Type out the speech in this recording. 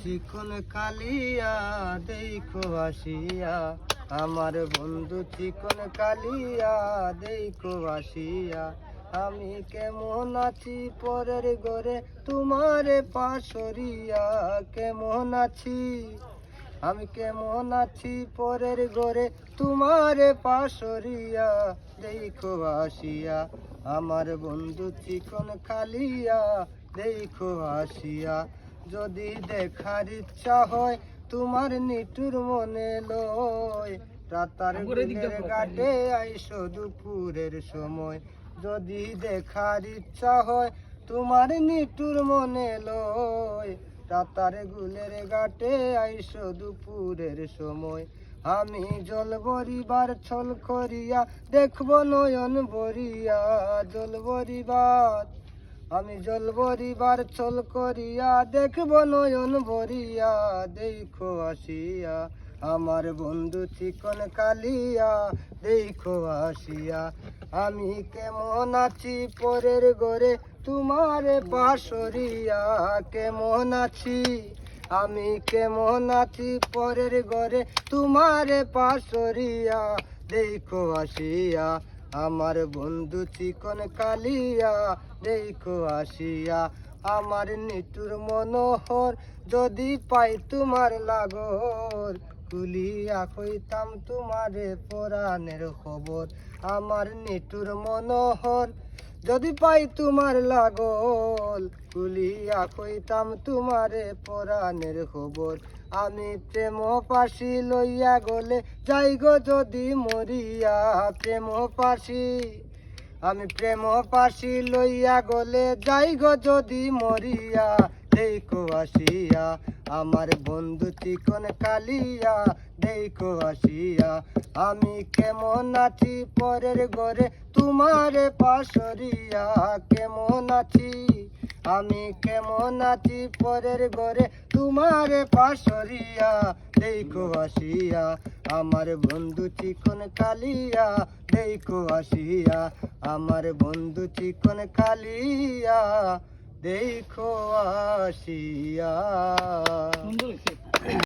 চিকন কালিয়া দেখো আসিয়া, আমার বন্ধু চিকন কালিয়া দেখো আসিয়া। আমি কেমন আছি পরের ঘরে তোমারে পাশরিয়া, কেমন আছি আমি কেমন আছি পরের ঘরে তোমারে পাশরিয়া দেখো আসিয়া। আমার বন্ধু চিকন কালিয়া দেখো আসিয়া। যদি দেখার ইচ্ছা হয় তোমার নিটুর মনে লয়, রাতার গুলের ঘাটে আইসো দুপুরের সময়। যদি দেখার ইচ্ছা হয় তোমার নিটুর মনে লয়, রাতার গুলের ঘাটে আইসো দুপুরের সময়। আমি জল ভরিবার ছল করিয়া দেখব নয়ন ভরিয়া, জল ভরিবার আমি জল ভরিবার ছল করিয়া দেখব নয়ন ভরিয়া দেখো আসিয়া। আমার বন্ধু চিকন কালিয়া দেখো আসিয়া। আমি কেমন আছি পরের ঘরে তোমারে পাশরিয়া, কেমন আছি আমি কেমন আছি পরের ঘরে তোমারে পাশরিয়া দেখো আসিয়া। আমার বন্ধু চিকন কালিয়া দেখো আসিয়া। আমার নিটুর মনোহর যদি পাই তোমার লাগর, কুলিয়া কইতাম তোমারে পরাণের খবর। আমার নিটুর মনোহর যদি পাই তোমার লাগল, কুলিয়া কইতাম তোমারে পরাণের খবর। আমি প্রেম পাশি লইয়া গলে যাই গো যদি মরিয়া, প্রেম পাশি আমি প্রেম পাশি লইয়া গলে যাই গো যদি মরিয়া দেখো আসিয়া। আমার বন্ধু চিকন কালিয়া দেখো আসিয়া। আমি কেমন আছি পরের ঘরে তোমারে পাশরিয়া, কেমন আছি আমি কেমন আছি পরের ঘরে তোমারে পাশরিয়া দেখো আসিয়া। আমার বন্ধু চিকন কালিয়া দেখো আসিয়া। আমার বন্ধু চিকন কালিয়া দেখো আসিয়া।